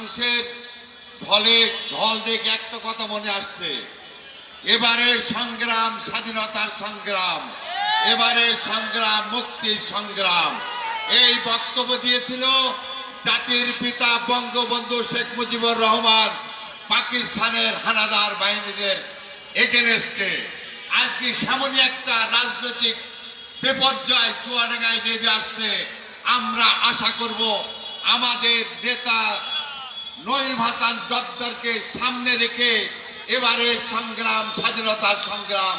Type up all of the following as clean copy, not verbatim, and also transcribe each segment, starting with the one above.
মানুষের ঢল দেখে একটা কথা মনে আসছে, এবারের সংগ্রাম স্বাধীনতার সংগ্রাম, এবারের সংগ্রাম মুক্তির সংগ্রাম। এই বক্তব্য দিয়েছিল জাতির পিতা বঙ্গবন্ধু শেখ মুজিবুর রহমান পাকিস্তানের হানাদার বাহিনীদের এগেনস্টে। আজকে সামনে একটা রাজনৈতিক বিপর্যয় চুয়াডাঙ্গায় নেমে আসছে। আমরা আশা করব আমাদের নেতা নঈম হাসান জর্দারকে সামনে রেখে এবারের সংগ্রাম স্বাধীনতার সংগ্রাম,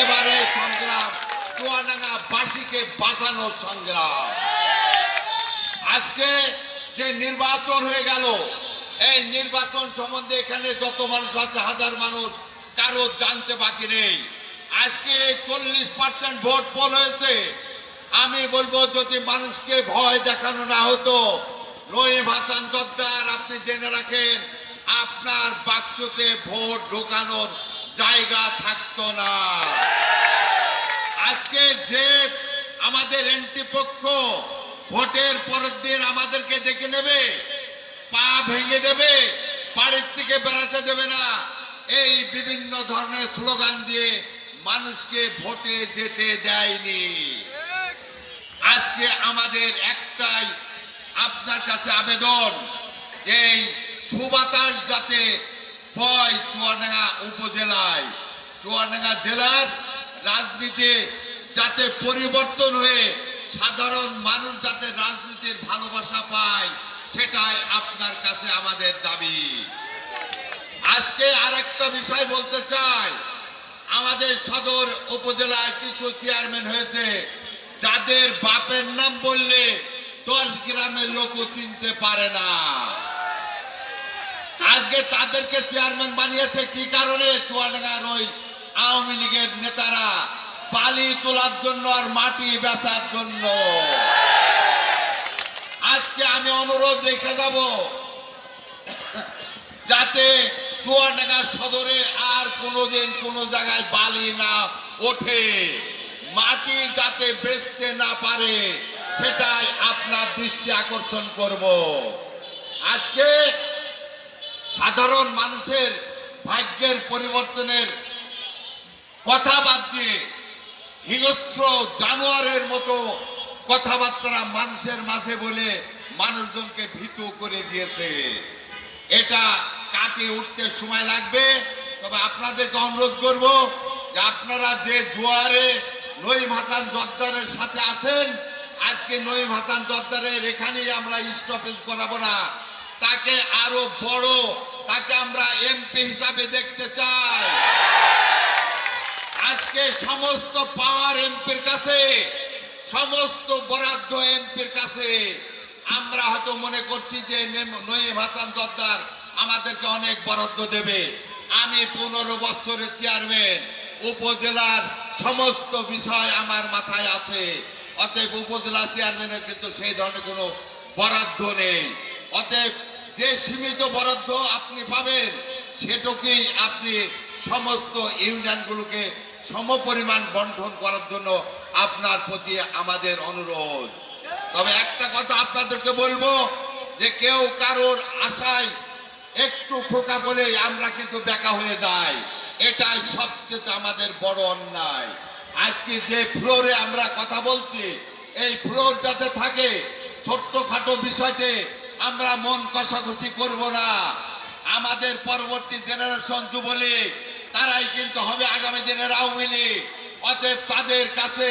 এবারের সংগ্রাম চুয়াডাঙ্গা বাসীকে বাঁচানোর সংগ্রাম। আজকে যে নির্বাচন হয়ে গেল, এই নির্বাচন সম্বন্ধে এখানে যত মানুষ আছে, হাজার মানুষ, কারো জানতে বাকি নেই। আজকে 40% ভোট পোল হয়েছে। আমি বলবো যদি মানুষকে ভয় দেখানো না হতো, নঈম হাসান জর্দার আপনি জেনে রাখেন আপনার বাক্সতে ভোট ঢোকানোর জায়গা থাকতো না। আজকে যে আমাদের এমপি পক্ষ ভোটের পরের দিন আমাদেরকে ডেকে নেবে, পা ভেঙে দেবে, বাড়ির থেকে বেড়াতে দেবে না, এই বিভিন্ন ধরনের স্লোগান দিয়ে মানুষকে ভোটে যেতে দেয়নি। আজকে আমাদের একটাই আপনার কাছে আবেদন, এই সুবাতাস যাতে হয় চুয়াডাঙ্গা উপজেলায়, চুয়াডাঙ্গা জেলার রাজনীতি যাতে পরিবর্তন হয়ে সাধারণ মানুষ যাতে রাজনীতির ভালোবাসা পায়, সেটাই আপনার কাছে আমাদের দাবি। আজকে আরেকটা বিষয় বলতে চাই, আমাদের সদর উপজেলায় কিছু চেয়ারম্যান হয়েছে যাদের বাপের নাম বললে 10 গ্রামের লোকও চিনতে পারে না। আজকে তাদেরকে চেয়ারম্যান বানিয়েছে কি কারণে? চুয়াডাঙ্গার ওই আওয়ামী লীগের নেতারা বালি তোলার জন্য আর মাটি বেচার জন্য। আজকে আমি অনুরোধ রেখে যাব যাতে চুয়াডাঙ্গা সদরে আর কোনোদিন কোনো জায়গায় বালি না ওঠে, মাটি যাতে বেচতে না পারে, সেটাই আপনার দৃষ্টি আকর্ষণ করব। আজকে সাধারণ মানুষের ভাগ্যের পরিবর্তনের কথা বাদ দিয়ে হিংস্র জানোয়ারের মতো কথাবার্তা মানুষের মাঝে বলে মানুষজনকে ভীতু করে দিয়েছে। এটা কাটিয়ে উঠতে সময় লাগবে। তবে আপনাদেরকে অনুরোধ করব যে আপনারা যে জোয়ারে নঈম হাসান জর্দারের সাথে আছেন, আজকে নঈম হাসান জর্দারের এখানেই আমরা স্টপেজ করাবো না, তাকে আরো বড়, তাকে আমরা এমপি হিসাবে দেখতে চাই। আজকে সমস্ত পাওয়ার এমপির কাছে, সমস্ত বরাদ্দ এমপির কাছে। আমরা হয়তো মনে করছি যে নঈম হাসান জর্দার আমাদেরকে অনেক বরাদ্দ দেবে। আমি 15 বছরের চেয়ারম্যান, উপজেলার সমস্ত বিষয় আমার মাথায় আছে। অতএব উপজেলা চেয়ারম্যানের কিন্তু সেই ধরনের কোনো বরাদ্দ নেই। অতএব যে সীমিত বরাদ্দ আপনি পাবেন, সেটুকুই আপনি সমস্ত ইউনিয়নগুলোকে সমপরিমাণ বন্টন করার জন্য আপনার প্রতি আমাদের অনুরোধ। তবে একটা কথা আপনাদেরকে বলবো যে কেউ কারোর আশায় একটু ঠোকা বলে আমরা কিন্তু বেকা হয়ে যাই, এটাই সবচেয়ে আমাদের বড় অন্যায়। আজকে যে ফ্লোরে আমরা কথা বলছি, এই ফ্লোর যাতে থাকে, ছোট্টখাটো বিষয়তে আমরা মন কষাকষি করব না। আমাদের পরবর্তী জেনারেশন যুবলীগ, তারাই কিন্তু হবে আগামী দিনের আওয়ামী লীগ। অতএব তাদের কাছে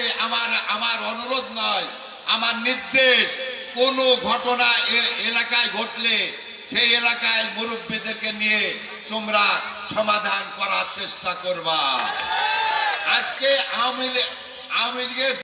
আমার অনুরোধ নয়, আমার নির্দেশ, কোনো ঘটনা এলাকায় ঘটলে সেই এলাকায় মুরব্বীদেরকে নিয়ে তোমরা সমাধান করার চেষ্টা করবা। আজকে আওয়ামী লীগের